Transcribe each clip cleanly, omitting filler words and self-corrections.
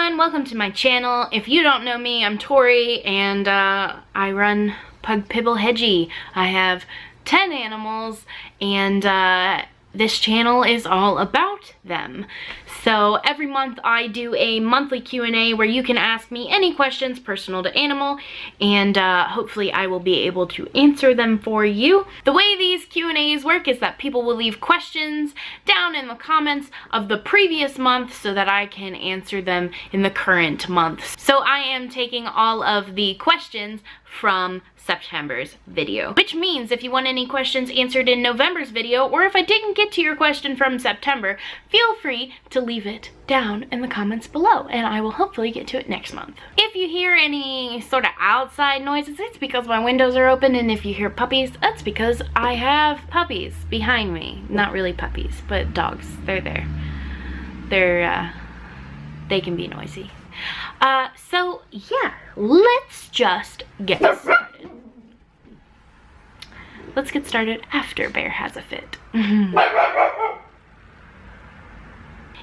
everyone, welcome to my channel. If you don't know me, I'm Tori, and I run Pug Pibble Hedgie. I have 10 animals, and this channel is all about them. So every month I do a monthly Q&A where you can ask me any questions personal to animal, and hopefully I will be able to answer them for you. The way these Q&As work is that people will leave questions down in the comments of the previous month so that I can answer them in the current month. So I am taking all of the questions from September's video, which means if you want any questions answered in November's video, or if I didn't get to your question from September, feel free to leave it down in the comments below, and I will hopefully get to it next month. If you hear any sort of outside noises, it's because my windows are open, and if you hear puppies, that's because I have puppies behind me. Not really puppies, but dogs. They're there. They can be noisy. So yeah, let's just get started. Let's get started after Bear has a fit.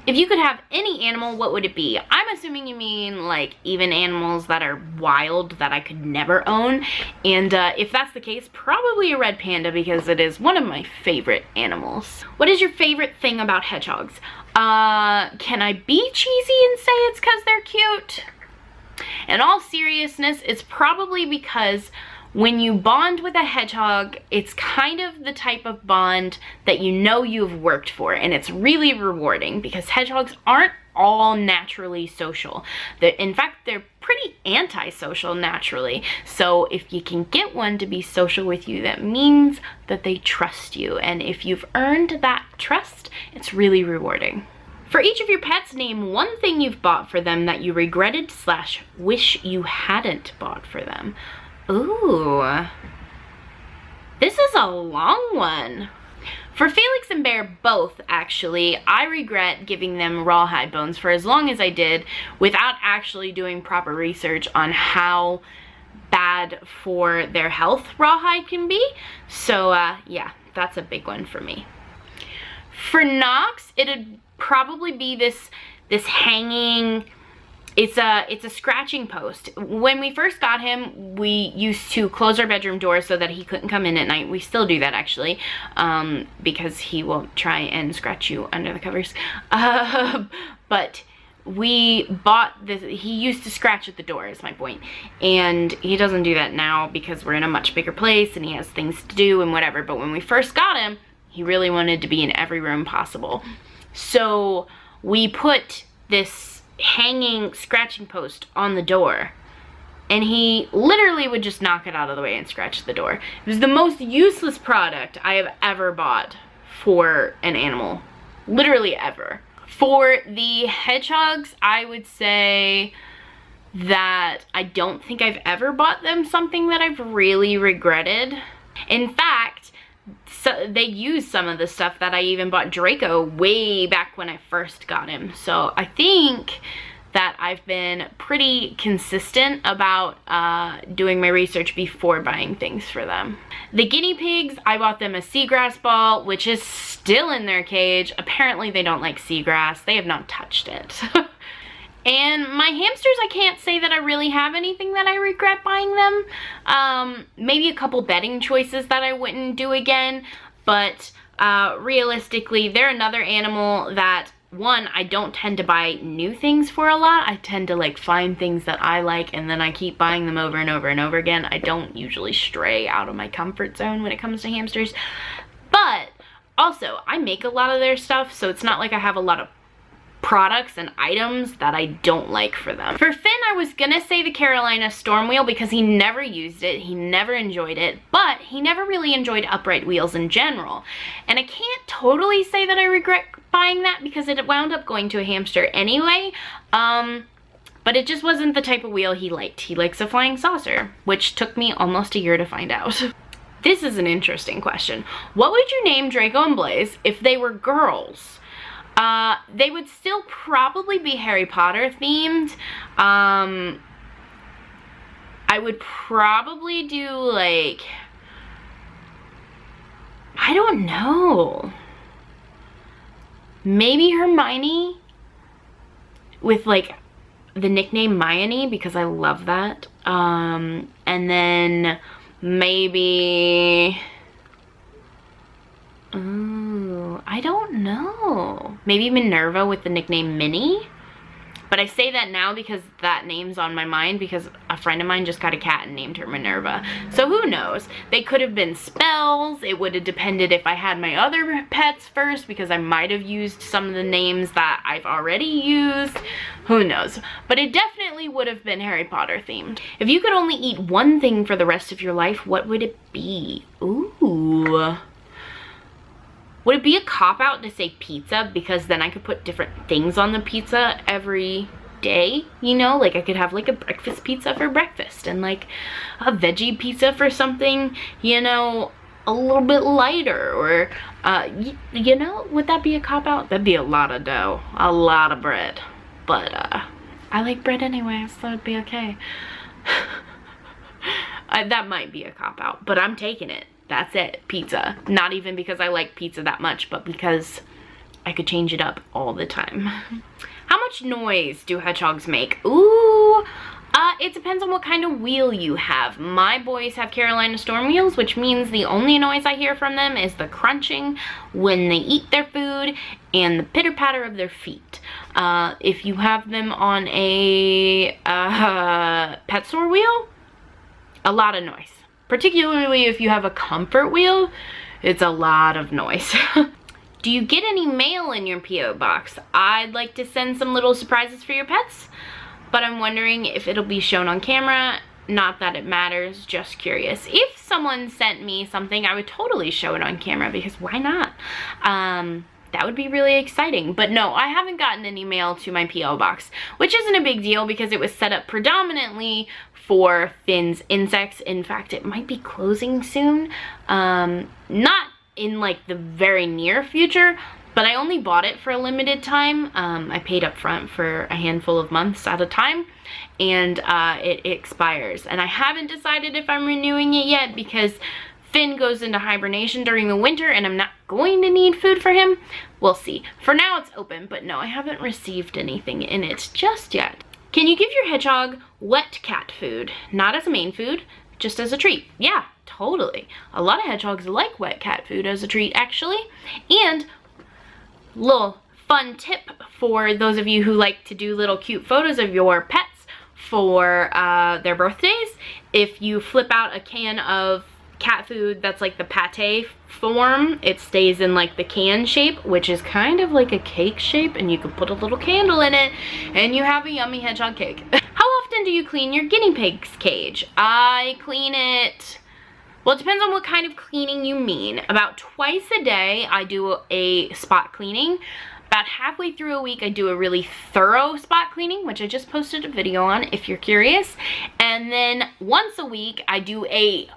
If you could have any animal, what would it be? I'm assuming you mean like even animals that are wild that I could never own. And if that's the case, probably a red panda, because it is one of my favorite animals. What is your favorite thing about hedgehogs? Can I be cheesy and say it's because they're cute? In all seriousness, it's probably because when you bond with a hedgehog, it's kind of the type of bond that you know you've worked for, and it's really rewarding because hedgehogs aren't all naturally social. In fact, they're pretty antisocial naturally. So if you can get one to be social with you, that means that they trust you. And if you've earned that trust, it's really rewarding. For each of your pets, name one thing you've bought for them that you regretted / wish you hadn't bought for them. Ooh, this is a long one. For Felix and Bear both, actually, I regret giving them rawhide bones for as long as I did without actually doing proper research on how bad for their health rawhide can be. So yeah, that's a big one for me. For Knox, it'd probably be this hanging, it's a scratching post. When we first got him, we used to close our bedroom door so that he couldn't come in at night. We still do that, actually, because he will try and scratch you under the covers. But we bought this, he used to scratch at the door, is my point. And he doesn't do that now because we're in a much bigger place and he has things to do and whatever. But when we first got him, he really wanted to be in every room possible. So we put this hanging scratching post on the door, and he literally would just knock it out of the way and scratch the door. It was the most useless product I have ever bought for an animal, literally ever. For the hedgehogs, I would say that I don't think I've ever bought them something that I've really regretted. In fact, so they use some of the stuff that I even bought Draco way back when I first got him. So I think that I've been pretty consistent about doing my research before buying things for them. The guinea pigs, I bought them a seagrass ball, which is still in their cage. Apparently they don't like seagrass. They have not touched it. And my hamsters, I can't say that I really have anything that I regret buying them. Maybe a couple bedding choices that I wouldn't do again, but realistically, they're another animal that, one, I don't tend to buy new things for a lot. I tend to like find things that I like and then I keep buying them over and over and over again. I don't usually stray out of my comfort zone when it comes to hamsters. But also, I make a lot of their stuff, so it's not like I have a lot of products and items that I don't like for them. For Finn, I was gonna say the Carolina Storm Wheel because he never used it, he never enjoyed it, but he never really enjoyed upright wheels in general. And I can't totally say that I regret buying that because it wound up going to a hamster anyway, but it just wasn't the type of wheel he liked. He likes a flying saucer, which took me almost a year to find out. This is an interesting question. What would you name Draco and Blaze if they were girls? They would still probably be Harry Potter themed. I would probably do like, I don't know, maybe Hermione with like the nickname Mayani because I love that. And then maybe, ooh, I don't know. Maybe Minerva with the nickname Minnie. But I say that now because that name's on my mind because a friend of mine just got a cat and named her Minerva. So who knows? They could have been spells. It would have depended if I had my other pets first because I might have used some of the names that I've already used. Who knows? But it definitely would have been Harry Potter themed. If you could only eat one thing for the rest of your life, what would it be? Ooh. Would it be a cop-out to say pizza? Because then I could put different things on the pizza every day, you know? Like I could have like a breakfast pizza for breakfast and like a veggie pizza for something, you know, a little bit lighter. Or, you know, would that be a cop-out? That'd be a lot of dough, a lot of bread. But I like bread anyway, so it'd be okay. That might be a cop-out, but I'm taking it. That's it, pizza. Not even because I like pizza that much, but because I could change it up all the time. How much noise do hedgehogs make? Ooh, it depends on what kind of wheel you have. My boys have Carolina storm wheels, which means the only noise I hear from them is the crunching when they eat their food and the pitter-patter of their feet. If you have them on a pet store wheel, a lot of noise. Particularly if you have a comfort wheel, it's a lot of noise. Do you get any mail in your P.O. box? I'd like to send some little surprises for your pets, but I'm wondering if it'll be shown on camera. Not that it matters, just curious. If someone sent me something, I would totally show it on camera because why not? That would be really exciting. But no, I haven't gotten any mail to my P.O. box, which isn't a big deal because it was set up predominantly for Finn's insects. In fact, it might be closing soon. Not in like the very near future, but I only bought it for a limited time. I paid up front for a handful of months at a time, and it expires. And I haven't decided if I'm renewing it yet because Finn goes into hibernation during the winter and I'm not going to need food for him. We'll see. For now it's open, but no, I haven't received anything in it just yet. Can you give your hedgehog wet cat food? Not as a main food, just as a treat. Yeah, totally. A lot of hedgehogs like wet cat food as a treat actually. And little fun tip for those of you who like to do little cute photos of your pets for their birthdays. If you flip out a can of cat food that's like the pate form, it stays in like the can shape, which is kind of like a cake shape, and you can put a little candle in it and you have a yummy hedgehog cake. How often do you clean your guinea pig's cage? I clean it, well, it depends on what kind of cleaning you mean. About twice a day I do a spot cleaning. About halfway through a week I do a really thorough spot cleaning, which I just posted a video on if you're curious. And then once a week I do a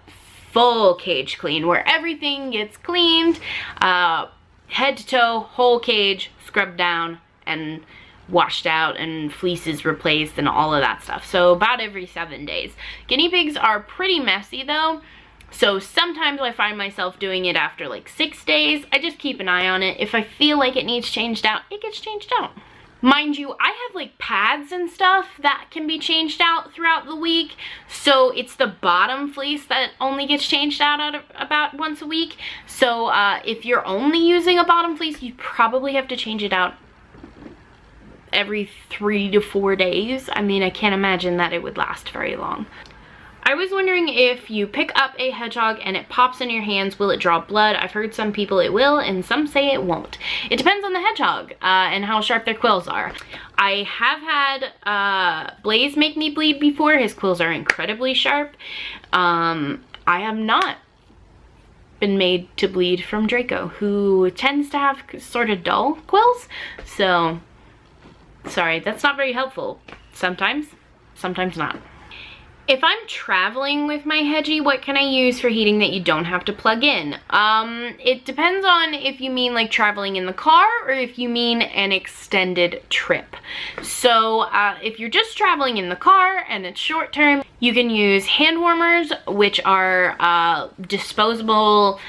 full cage clean where everything gets cleaned, head to toe, whole cage, scrubbed down and washed out and fleeces replaced and all of that stuff. So about every 7 days. Guinea pigs are pretty messy though, so sometimes I find myself doing it after like 6 days. I just keep an eye on it. If I feel like it needs changed out, it gets changed out. Mind you, I have like pads and stuff that can be changed out throughout the week. So it's the bottom fleece that only gets changed out about once a week. So if you're only using a bottom fleece, you probably have to change it out every 3 to 4 days. I mean, I can't imagine that it would last very long. I was wondering if you pick up a hedgehog and it pops in your hands, will it draw blood? I've heard some people it will and some say it won't. It depends on the hedgehog and how sharp their quills are. I have had Blaze make me bleed before. His quills are incredibly sharp. I have not been made to bleed from Draco, who tends to have sort of dull quills. So, sorry, that's not very helpful. Sometimes not. If I'm traveling with my Hedgie, what can I use for heating that you don't have to plug in? It depends on if you mean like traveling in the car or if you mean an extended trip. So if you're just traveling in the car and it's short term, you can use hand warmers, which are disposable.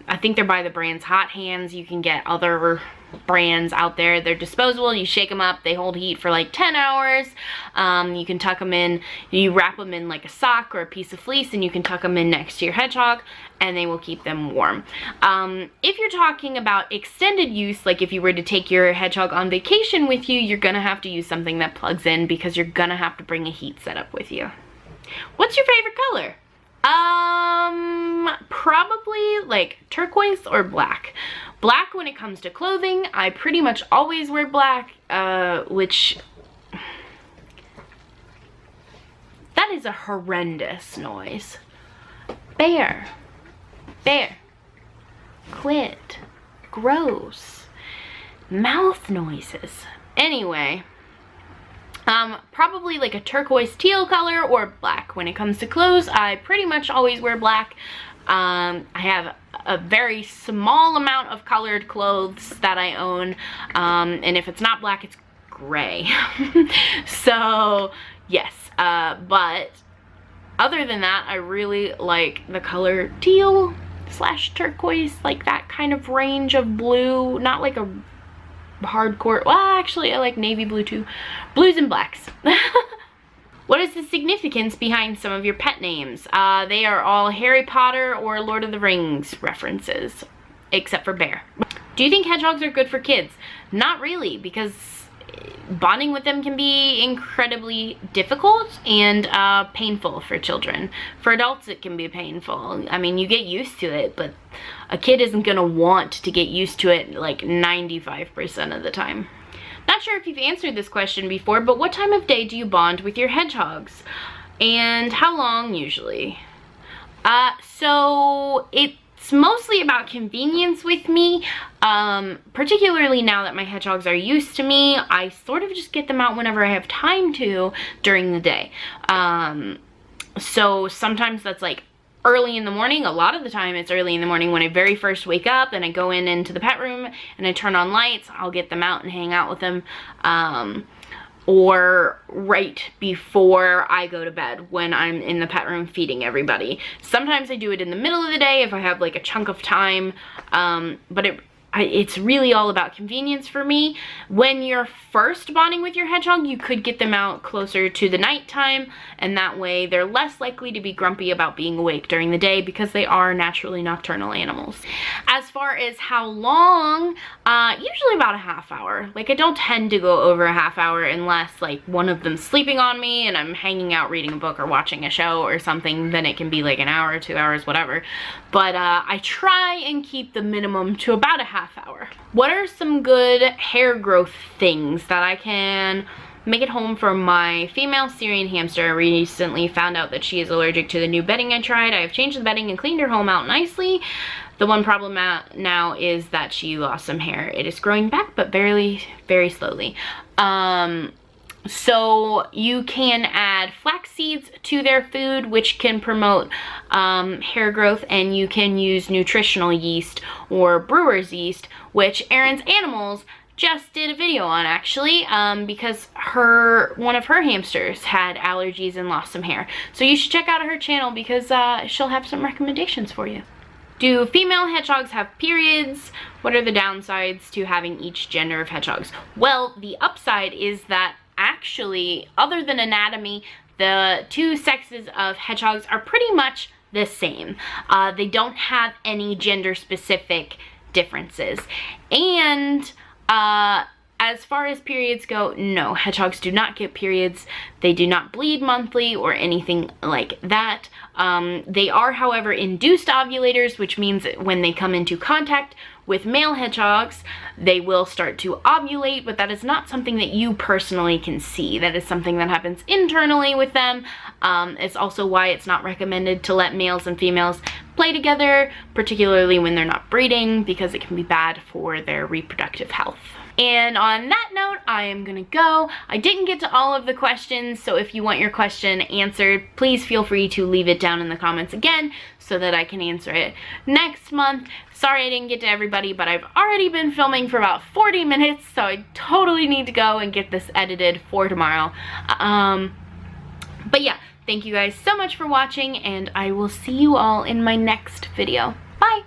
I think they're by the brands Hot Hands. You can get other brands out there. They're disposable. You shake them up. They hold heat for like 10 hours. You can tuck them in. You wrap them in like a sock or a piece of fleece, and you can tuck them in next to your hedgehog, and they will keep them warm. If you're talking about extended use, like if you were to take your hedgehog on vacation with you, you're gonna have to use something that plugs in because you're gonna have to bring a heat setup with you. What's your favorite color? Probably like turquoise or black. Black when it comes to clothing. I pretty much always wear black, which... that is a horrendous noise. Bear. Bear. Quit. Gross. Mouth noises. Anyway, probably like a turquoise teal color or black. When it comes to clothes, I pretty much always wear black. I have a very small amount of colored clothes that I own, and if it's not black, it's gray. So yes, but other than that, I really like the color teal / turquoise, like that kind of range of blue, not like a hardcore, well actually I like navy blue too, blues and blacks. What is the significance behind some of your pet names? They are all Harry Potter or Lord of the Rings references, except for Bear. Do you think hedgehogs are good for kids? Not really, because bonding with them can be incredibly difficult and painful for children. For adults, it can be painful. I mean, you get used to it, but a kid isn't gonna want to get used to it like 95% of the time. Not sure if you've answered this question before, but what time of day do you bond with your hedgehogs? And how long usually? So it's mostly about convenience with me, particularly now that my hedgehogs are used to me. I sort of just get them out whenever I have time to during the day. So sometimes that's like early in the morning. A lot of the time it's early in the morning when I very first wake up and I go into the pet room and I turn on lights. I'll get them out and hang out with them. Or right before I go to bed when I'm in the pet room feeding everybody. Sometimes I do it in the middle of the day if I have like a chunk of time, but it's really all about convenience for me. When you're first bonding with your hedgehog, you could get them out closer to the nighttime, and that way they're less likely to be grumpy about being awake during the day because they are naturally nocturnal animals. As far as how long, usually about a half hour. Like, I don't tend to go over a half hour unless like one of them's sleeping on me and I'm hanging out reading a book or watching a show or something. Then it can be like an hour, 2 hours, whatever. But I try and keep the minimum to about a half hour. What are some good hair growth things that I can make at home for my female Syrian hamster? I recently found out that she is allergic to the new bedding I tried. I have changed the bedding and cleaned her home out nicely. The one problem now is that she lost some hair. It is growing back, but very slowly. So you can add flax seeds to their food, which can promote hair growth, and you can use nutritional yeast or brewer's yeast, which Erin's Animals just did a video on actually, because one of her hamsters had allergies and lost some hair. So you should check out her channel because she'll have some recommendations for you. Do female hedgehogs have periods? What are the downsides to having each gender of hedgehogs? Well, the upside is that actually, other than anatomy, the two sexes of hedgehogs are pretty much the same. They don't have any gender-specific differences. And as far as periods go, no, hedgehogs do not get periods. They do not bleed monthly or anything like that. They are, however, induced ovulators, which means that when they come into contact with male hedgehogs, they will start to ovulate, but that is not something that you personally can see. That is something that happens internally with them. It's also why it's not recommended to let males and females play together, particularly when they're not breeding, because it can be bad for their reproductive health. And on that note, I am gonna go. I didn't get to all of the questions, so if you want your question answered, please feel free to leave it down in the comments again so that I can answer it next month. Sorry I didn't get to everybody, but I've already been filming for about 40 minutes, so I totally need to go and get this edited for tomorrow. But yeah, thank you guys so much for watching, and I will see you all in my next video. Bye!